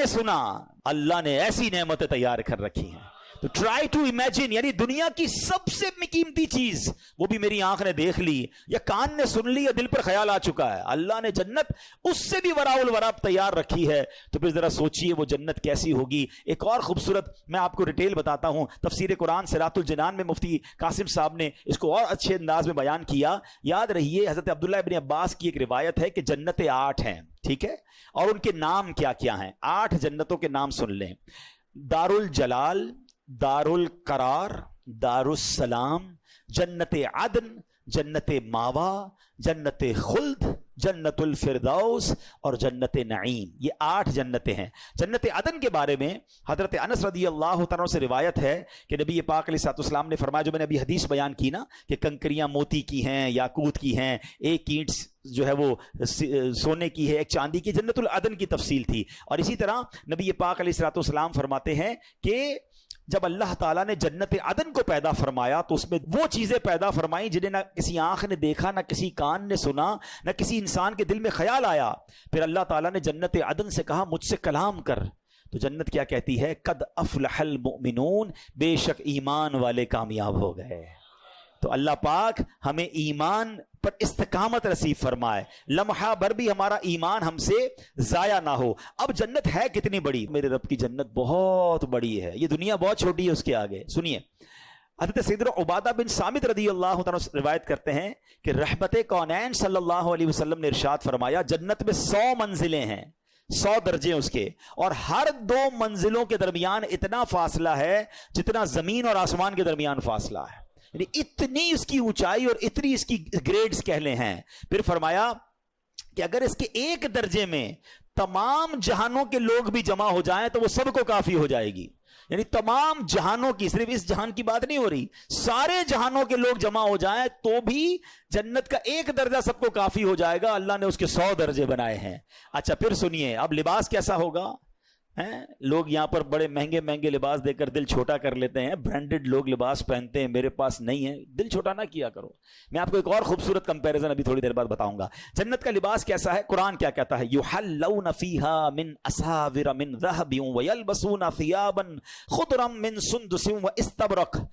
ने सुना, अल्लाह ने ऐसी नेमतें तैयार कर रखी हैं। तो ट्राई टू इमेजिन, यानी दुनिया की सबसे कीमती चीज वो भी मेरी आंख ने देख ली या कान ने सुन ली या दिल पर ख्याल आ चुका है, अल्लाह ने जन्नत उससे भी वराउल वराब तैयार रखी है। तो फिर जरा सोचिए वो जन्नत कैसी होगी। एक और खूबसूरत मैं आपको डिटेल बताता हूं, तफसीर कुरान सिरातुल जिनान में मुफ्ती कासिम साहब ने इसको और अच्छे अंदाज में बयान किया। याद रहिए हजरत अब्दुल्लाह इब्न अब्बास की एक रिवायत है कि जन्नतें 8 हैं, ठीक है, और उनके नाम क्या क्या हैं। 8 जन्नतों के नाम सुन लें। दारुल जलाल, दारुल करार, दारुस सलाम, जन्नत अदन, जन्नत मावा, जन्नत खुल्द, जन्नतुल फिरदौस और जन्नत नईम। ये 8 जन्नतें हैं। जन्नत अदन के बारे में हजरत अनस रदी अल्लाह तआला से रिवायत है कि नबी पाक अलैहिस्सलाम ने फरमाया, जो मैंने अभी हदीस बयान की ना कि कंकरियां मोती की हैं, याकूत की हैं, एक ईंट जो है वो सोने की है, एक चांदी की, जन्नतुल अदन की तफसील थी। और इसी तरह नबी पाक अलैहिस्सलाम फरमाते हैं कि जब अल्लाह ताला ने जन्नत अदन को पैदा फरमाया तो उसमें वो चीजें पैदा फरमाई जिन्हें ना किसी आंख ने देखा, ना किसी कान ने सुना, ना किसी इंसान के दिल में ख्याल आया। फिर अल्लाह ताला ने जन्नत अदन से कहा मुझसे कलाम कर। तो जन्नत क्या कहती है? कद अफलहल मुमिनून, बेशक ईमान वाले कामयाब हो गए। तो अल्लाह पाक हमें ईमान पर इस्तिकामत नसीब फरमाए, लम्हा भर भी हमारा ईमान हमसे जाया ना हो। अब जन्नत है कितनी बड़ी? मेरे रब की जन्नत बहुत बड़ी है, ये दुनिया बहुत छोटी है उसके आगे। सुनिए, हज़रत सैयदना उबादा बिन सामित रदी अल्लाह तआला रिवायत करते हैं कि रहमत कौनैन सल्लल्लाहु अलैहि वसल्लम ने इरशाद फरमाया, जन्नत में 100 मंजिलें हैं, 100 दर्जे उसके, और हर 2 मंजिलों के दरमियान इतना फासला है जितना जमीन और आसमान के दरमियान फासला है। यानी इतनी इसकी ऊंचाई और इतनी इसकी ग्रेड्स कहले हैं। फिर फरमाया कि अगर इसके एक दर्जे में तमाम जहानों के लोग भी जमा हो जाएं तो वो सबको काफी हो जाएगी। यानी तमाम जहानों की, सिर्फ इस जहान की बात नहीं हो रही, सारे जहानों के लोग जमा हो जाएं तो भी जन्नत का एक दर्जा सबको काफी हो जाएगा। अल्लाह ने उसके 100 दर्जे बनाए हैं। अच्छा फिर सुनिए, अब लिबास कैसा होगा? हैं, लोग यहां पर बड़े महंगे महंगे लिबास देकर दिल छोटा कर लेते हैं, ब्रांडेड लोग लिबास पहनते हैं, मेरे पास नहीं है। दिल छोटा ना किया करो। मैं आपको एक और खूबसूरत कंपैरिजन अभी थोड़ी देर बाद बताऊंगा। जन्नत का लिबास कैसा है? कुरान क्या कहता है? युहल्लौना फीहा मिन असाविर मिन ज़हबिन व यल्बसूना थियाबन खुदरम मिन सुंदुसिन व इस्तबरक।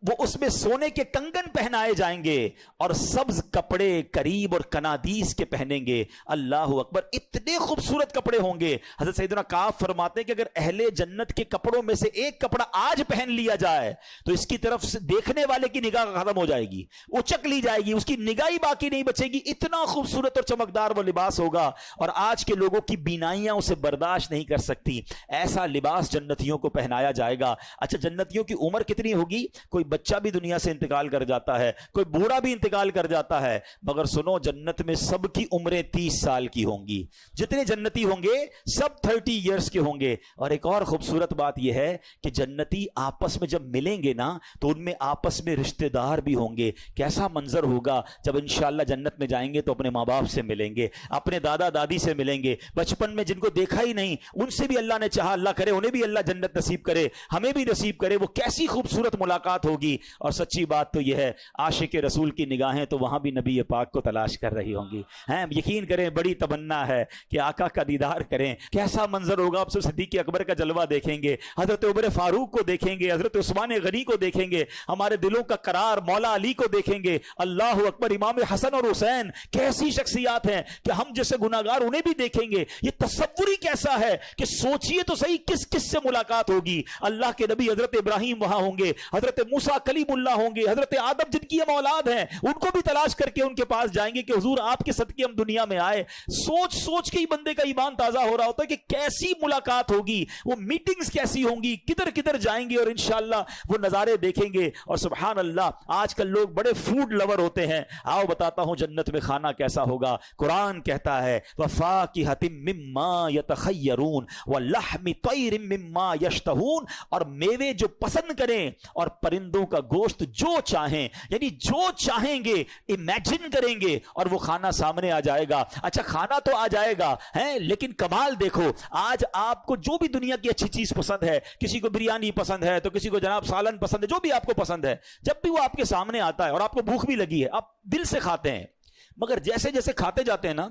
वो उसमें सोने के कंगन पहनाए जाएंगे और सब्ज कपड़े करीब और कनादीस के पहनेंगे। अल्लाह अकबर, इतने खूबसूरत कपड़े होंगे। हजरत सैयदना काफ फरमाते हैं कि अगर अहले जन्नत के कपड़ों में से एक कपड़ा आज पहन लिया जाए तो इसकी तरफ से देखने वाले की निगाह खत्म हो जाएगी, उचक ली जाएगी, उसकी निगाह ही बाकी नहीं बचेगी। इतना खूबसूरत और चमकदार वो लिबास होगा और आज के लोगों की बीनाइयां उसे बर्दाश्त नहीं कर सकती। ऐसा लिबास जन्नतियों को पहनाया जाएगा। अच्छा, जन्नतियों की उम्र कितनी होगी? कोई बच्चा भी दुनिया से इंतकाल कर जाता है, कोई बूढ़ा भी इंतकाल कर जाता है, मगर सुनो, जन्नत में सबकी उम्रें 30 साल की होंगी। जितने जन्नती होंगे सब 30 इयर्स के होंगे। और एक और खूबसूरत बात यह है कि जन्नती आपस में जब मिलेंगे ना तो उनमें आपस में रिश्तेदार भी होंगे। कैसा मंजर होगा जब इंशाअल्लाह जन्नत में जाएंगे तो अपने माँ बाप से मिलेंगे, अपने दादा दादी से मिलेंगे, बचपन में जिनको देखा ही नहीं उनसे भी अल्लाह ने चाहा, अल्लाह करे उन्हें भी अल्लाह जन्नत नसीब करे, हमें भी नसीब करे। वो कैसी खूबसूरत मुलाकात होगी। और सच्ची बात तो यह है, आशिक रसूल की निगाहें तो वहां भी नबी पाक को तलाश कर रही होंगी। हैं, यकीन करें, बड़ी तमन्ना है कि आका का दीदार करें। कैसा मंजर होगा। आप सब सिद्दीक़ अकबर का जलवा देखेंगे, हजरत उमर फारूक को देखेंगे, हजरत उस्मान गनी को देखेंगे, हमारे दिलों का करार मौला अली को देखेंगे। अल्लाह अकबर, इमाम हसन और हुसैन कैसी शख्सियात हैं कि हम जैसे गुनाहगार उन्हें भी देखेंगे। ये तसव्वुर ही कैसा है कि सोचिए तो सही किस किस से मुलाकात होगी। अल्लाह के नबी हजरत इब्राहिम वहां होंगे, हजरत मूसा कलीमुल्लाह होंगे, हजरत आदम जिनकी हम औलाद हैं उनको भी तलाश करके उनके पास जाएंगे कि हुजूर आपके सदके हम दुनिया में आए। सोच सोच के ही बंदे का ईमान ताजा हो रहा होता है कि कैसी मुलाकात होगी, वो मीटिंग्स कैसी होंगी, किधर किधर जाएंगे और इंशाअल्लाह वो नजारे देखेंगे। और सुभान अल्लाह, आजकल लोग बड़े फूड लवर होते हैं। आओ बताता हूं जन्नत में खाना कैसा होगा। कुरान कहता है वफाकिहतिम मिम्मा यतखय्यरून व लहमि तैरिम मिम्मा यश्तहून, और मेवे जो पसंद करें और परिंदों का गोश्त जो चाहें, यानी जो चाहेंगे इमेजिन करेंगे और वो खाना सामने आ जाएगा। अच्छा, खाना तो आ जाएगा है, लेकिन कमाल देखो, आज आपको जो भी दुनिया की अच्छी चीज पसंद है, किसी को बिरयानी पसंद है तो किसी को जनाब सालन पसंद है, जो भी आपको पसंद है, जब भी वो आपके सामने आता है और आपको भूख भी लगी है, आप दिल से खाते हैं। मगर जैसे जैसे खाते जाते हैं ना,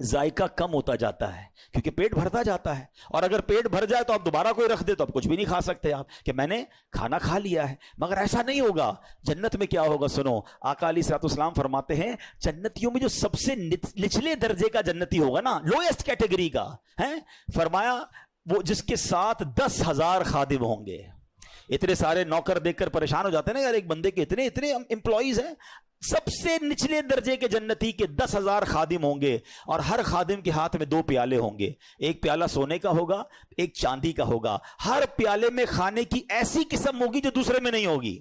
जायका कम होता जाता है क्योंकि पेट भरता जाता है, और अगर पेट भर जाए तो आप दोबारा कोई रख दे तो आप कुछ भी नहीं खा सकते आप कि मैंने खाना खा लिया है। मगर ऐसा नहीं होगा। जन्नत में क्या होगा सुनो, आका अलैहिस्सलाम फरमाते हैं जन्नतियों में जो सबसे निचले दर्जे का जन्नती होगा ना, लोएस्ट कैटेगरी का है, फरमाया वो जिसके साथ 10,000 खादिम होंगे। इतने सारे नौकर देखकर परेशान हो जाते हैं ना यार, एक बंदे के इतने इतने एम्प्लॉइज हैं। सबसे निचले दर्जे के जन्नती के 10,000 खादिम होंगे, और हर खादिम के हाथ में 2 प्याले होंगे, एक प्याला सोने का होगा, एक चांदी का होगा। हर प्याले में खाने की ऐसी किस्म होगी जो दूसरे में नहीं होगी,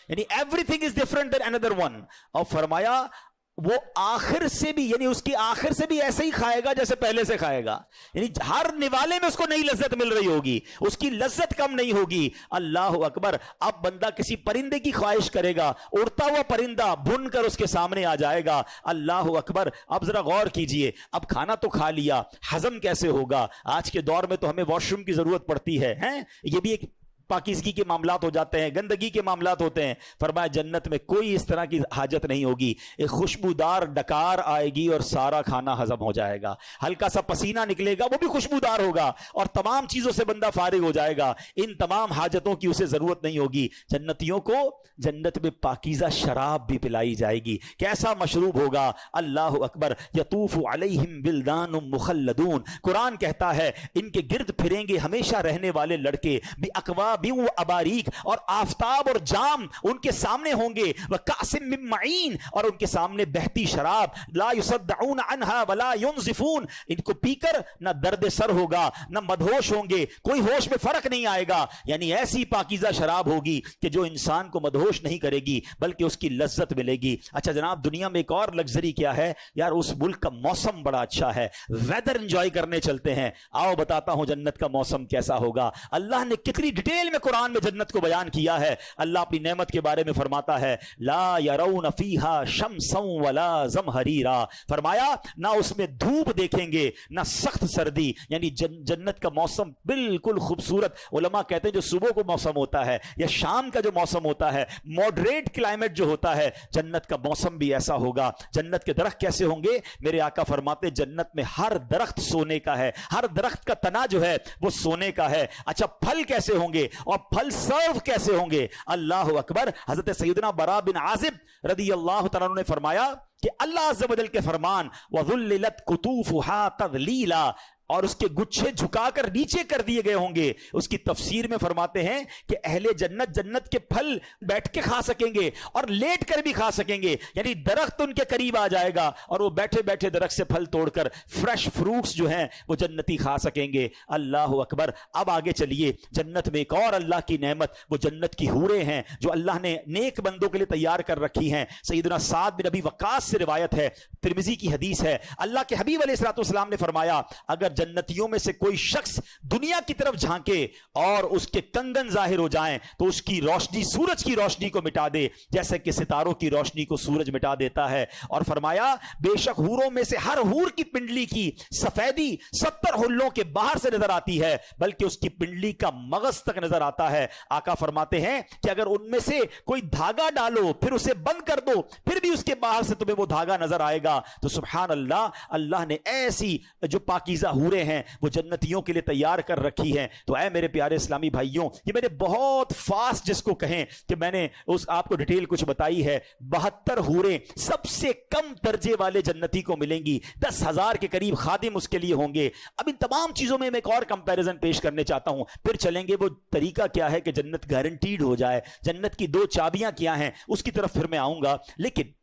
यानी everything is different than another one. और फरमाया वो आखिर से भी, यानी उसकी आखिर से भी ऐसे ही खाएगा जैसे पहले से खाएगा, यानी हर निवाले में उसको नई लज्जत मिल रही होगी, उसकी लज्जत कम नहीं होगी। अल्लाह अकबर। अब बंदा किसी परिंदे की ख्वाहिश करेगा, उड़ता हुआ परिंदा भुन कर उसके सामने आ जाएगा। अल्लाह अकबर। अब जरा गौर कीजिए, अब खाना तो खा लिया, हजम कैसे होगा? आज के दौर में तो हमें वॉशरूम की जरूरत पड़ती है, हैं? ये भी एक पाकीज़गी के मामलात हो जाते हैं, गंदगी के मामलात होते हैं। फरमाया जन्नत में कोई इस तरह की हाजत नहीं होगी। एक खुशबूदार डकार आएगी और सारा खाना हजम हो जाएगा, हल्का सा पसीना निकलेगा वो भी खुशबूदार होगा, और तमाम चीजों से बंदा फारिग हो जाएगा। इन तमाम हाजतों की उसे जरूरत नहीं होगी। जन्नतियों को जन्नत में पाकीज़ा शराब भी पिलाई जाएगी। कैसा मशरूब होगा? अल्लाह अकबर। यतूफु अलैहिम बिल्दानुम मुखल्लदून। कुरान कहता है इनके गिर्द फिरेंगे हमेशा रहने वाले लड़के, भी अकवा अबारीक, और आफताब और जाम उनके सामने होंगे, व कासिम मिन मईन, और उनके सामने बहती शराब, ला युसद्दऊन अन्हा वला युनज़िफून। इनको पीकर ना दर्द सर होगा ना मदहोश होंगे, कोई होश में फर्क नहीं आएगा। यानी ऐसी पाकीज़ा शराब होगी कि जो इंसान को मदहोश नहीं करेगी बल्कि उसकी लज्जत मिलेगी। अच्छा जनाब, दुनिया में एक और लग्जरी क्या है यार? उस मुल्क का मौसम बड़ा अच्छा है, वेदर एंजॉय करने चलते हैं। आओ बताता हूं जन्नत का मौसम कैसा होगा। अल्लाह ने कितनी डिटेल में कुरान में जन्नत को बयान किया है। अल्लाह अपनी नेमत के बारे में फरमाता है ला यरौन फीहा शम्सन वला ज़महरीरा। फरमाया ना उसमें धूप देखेंगे ना सख्त सर्दी, यानी जन्नत का मौसम बिल्कुल खूबसूरत। उलमा कहते हैं जो सुबह को मौसम होता है या शाम का जो मौसम होता है, मॉडरेट क्लाइमेट जो होता है, जन्नत का मौसम भी ऐसा होगा। जन्नत के दरख्त कैसे होंगे? मेरे आका फरमाते जन्नत में हर दरख्त सोने का है, हर दरख्त का तना जो है वो सोने का है। अच्छा फल कैसे होंगे और फल सर्व कैसे होंगे? अल्लाह अकबर। हजरत सैयदना बरा बिन आजिब रदी अल्लाह तआला ने फरमाया कि अल्लाह अज़्ज़ व जल के फरमान वज़ुल्लिलत कुतूफ़ुहा तज़लीला, और उसके गुच्छे झुकाकर नीचे कर दिए गए होंगे। उसकी तफसीर में फरमाते हैं कि अहले जन्नत जन्नत के फल बैठ के खा सकेंगे और लेट कर भी खा सकेंगे, यानी दरख्त उनके करीब आ जाएगा और वो बैठे बैठे दरख्त से फल तोड़कर फ्रेश फ्रूट्स जो हैं वो जन्नती खा सकेंगे। अल्लाह अकबर। अब आगे चलिए, जन्नत में एक और अल्लाह की नेमत, वो जन्नत की हूरें हैं जो अल्लाह ने नेक बंदों के लिए तैयार कर रखी हैं। सैयदना साद बिन अबी वक्कास से रिवायत है, तिरमिजी की हदीस है। अल्लाह के हबीब अलैहिस्सलाम ने फरमाया अगर जन्नतियों में से कोई शख्स दुनिया की तरफ झांके और उसके कंगन जाहिर हो जाएं तो उसकी रोशनी सूरज की रोशनी को मिटा दे जैसे कि सितारों की रोशनी को सूरज मिटा देता है। और फरमाया बेशक हूरों में से हर हूर की पिंडली की सफेदी 70 हुल्लों के बाहर से नजर आती है, बल्कि उसकी पिंडली का मगज तक नजर आता है। आका फरमाते हैं कि अगर उनमें से कोई धागा डालो फिर उसे बंद कर दो फिर भी उसके बाहर से तुम्हें वो धागा नजर आएगा। तो सुभान अल्लाह, अल्लाह ने ऐसी जो पाकीज़ा हूरें हैं वो जन्नतियों के लिए तैयार कर रखी हैं। तो ऐ मेरे प्यारे इस्लामी भाइयों, ये मैंने बहुत फास्ट जिसको कहें कि मैंने उस आपको डिटेल कुछ बताई है। 72 हूरें सबसे कम दर्जे वाले जन्नती को मिलेंगी, 10,000 के करीब खादिम उसके लिए होंगे। अब इन तमाम चीजों में मैं एक और कंपैरिजन पेश करने चाहता हूं, फिर चलेंगे वो तरीका क्या है कि जन्नत गारंटीड हो जाए, जन्नत की 2 चाबियां क्या हैं उसकी तरफ फिर मैं आऊंगा। लेकिन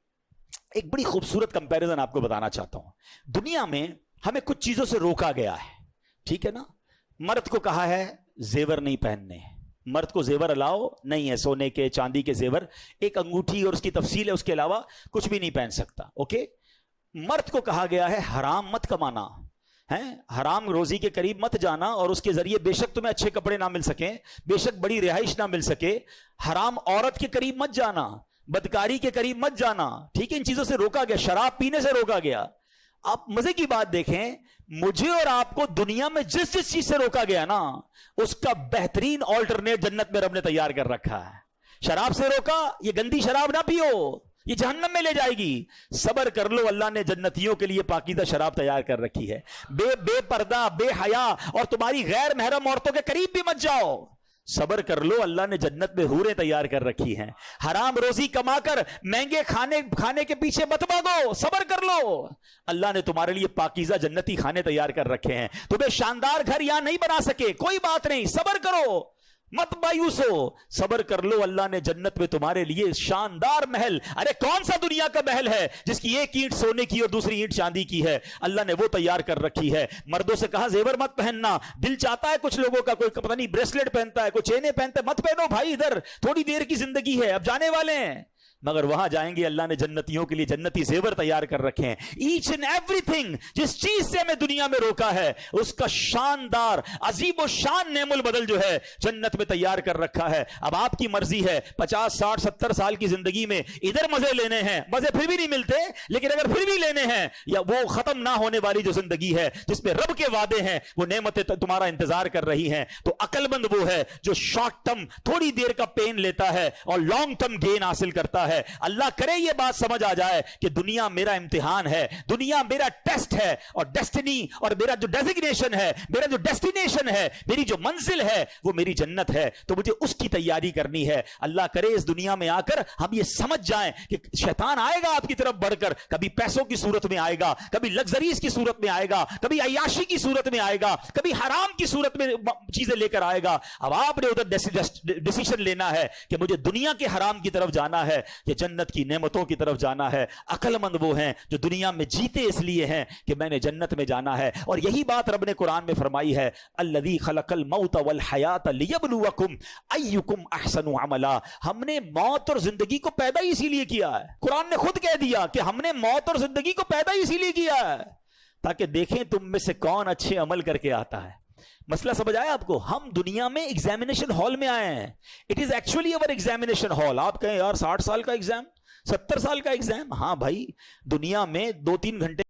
एक बड़ी खूबसूरत कंपैरिजन आपको बताना चाहता हूं। दुनिया में हमें कुछ चीजों से रोका गया है, ठीक है ना। मर्द को कहा है जेवर नहीं पहनने, मर्द को जेवर अलाउ नहीं है, सोने के चांदी के जेवर, एक अंगूठी और उसकी तफसील है, उसके अलावा कुछ भी नहीं पहन सकता। ओके, मर्द को कहा गया है हराम मत कमाना है, हराम रोजी के करीब मत जाना, और उसके जरिए बेशक तुम्हें अच्छे कपड़े ना मिल सके, बेशक बड़ी रिहाइश ना मिल सके, हराम औरत के करीब मत जाना, बदकारी के करीब मत जाना, ठीक है। इन चीजों से रोका गया, शराब पीने से रोका गया। आप मजे की बात देखें, मुझे और आपको दुनिया में जिस जिस चीज से रोका गया ना उसका बेहतरीन ऑल्टरनेट जन्नत में रब ने तैयार कर रखा है। शराब से रोका, ये गंदी शराब ना पियो, یہ جہنم میں لے جائے گی. صبر کر لو, اللہ نے جنتیوں کے لیے پاکیزہ شراب تیار کر رکھی ہے. بے پردہ, بے حیا اور تمہاری غیر محرم عورتوں کے قریب بھی مت جاؤ. صبر کر لو, اللہ نے جنت میں حوریں تیار کر رکھی ہیں. حرام روزی کما کر مہنگے کھانے کے پیچھے مت بھاگو, صبر کر لو. اللہ نے تمہارے لیے پاکیزہ جنتی کھانے تیار کر رکھے ہیں. تمہیں شاندار گھر یہاں نہیں بنا سکے, کوئی بات نہیں, صبر کرو, مت مایوس ہو, صبر کر لو. اللہ نے جنت میں تمہارے لیے شاندار محل, ارے کون سا دنیا کا محل ہے جس کی ایک اینٹ سونے کی اور دوسری اینٹ چاندی کی ہے؟ اللہ نے وہ تیار کر رکھی ہے. مردوں سے کہا زیور مت پہننا, دل چاہتا ہے کچھ لوگوں کا, کوئی پتہ نہیں بریسلیٹ پہنتا ہے, کوئی چینیں پہنتا ہے, مت پہنو بھائی, ادھر تھوڑی دیر کی زندگی ہے, اب جانے والے ہیں. مگر وہاں جائیں گے, اللہ نے جنتیوں کے لیے جنتی زیور تیار کر رکھے ہیں. ایچ اینڈ ایوری تھنگ جس چیز سے ہمیں دنیا میں روکا ہے, اس کا شاندار عظیم و شان نعم البدل جو ہے جنت میں تیار کر رکھا ہے. اب آپ کی مرضی ہے, 50 60 70 سال کی زندگی میں ادھر مزے لینے ہیں, مزے پھر بھی نہیں ملتے, لیکن اگر پھر بھی لینے ہیں, یا وہ ختم نہ ہونے والی جو زندگی ہے جس میں رب کے وعدے ہیں, وہ نعمتیں تمہارا انتظار کر رہی ہیں, تو عقل مند وہ ہے جو شارٹ ٹرم تھوڑی دیر کا پین لیتا ہے اور لانگ ٹرم گین حاصل کرتا ہے. اللہ کرے یہ بات سمجھ آ جائے کہ دنیا میرا امتحان ہے, دنیا میرا ٹیسٹ ہے, اور ڈیسٹنی اور میرا جو ڈیزگنیشن ہے, میرا جو ڈیسٹینیشن ہے, میری جو منزل ہے وہ میری جنت ہے, تو مجھے اس کی تیاری کرنی ہے. اللہ کرے اس دنیا میں آ کر ہم یہ سمجھ جائیں کہ شیطان آئے گا آپ کی طرف بڑھ کر, کبھی پیسوں کی صورت میں آئے گا, کبھی لگزریز کی صورت میں آئے گا, کبھی عیاشی کی صورت میں آئے گا, کبھی حرام کی صورت میں چیزیں لے کر آئے گا. اب آپ نے ادھر ڈیسیشن لینا ہے کہ مجھے دنیا کے حرام کی طرف جانا ہے کہ جنت کی نعمتوں کی طرف جانا ہے. عقل مند وہ ہیں جو دنیا میں جیتے اس لیے ہیں کہ میں نے جنت میں جانا ہے. اور یہی بات رب نے قرآن میں فرمائی ہے, الذی خلق الموت والحیات لیبلوکم ایکم احسن عملا. ہم نے موت اور زندگی کو پیدا ہی اسی لیے کیا ہے. قرآن نے خود کہہ دیا کہ ہم نے موت اور زندگی کو پیدا ہی اسی لیے کیا ہے تاکہ دیکھیں تم میں سے کون اچھے عمل کر کے آتا ہے. مسئلہ سمجھ آیا آپ کو؟ ہم دنیا میں ایگزامینیشن ہال میں آئے ہیں. It is actually over examination hall. آپ کہیں یار 60 سال کا ایگزام, 70 سال کا ایگزام, ہاں بھائی, دنیا میں 2-3 گھنٹے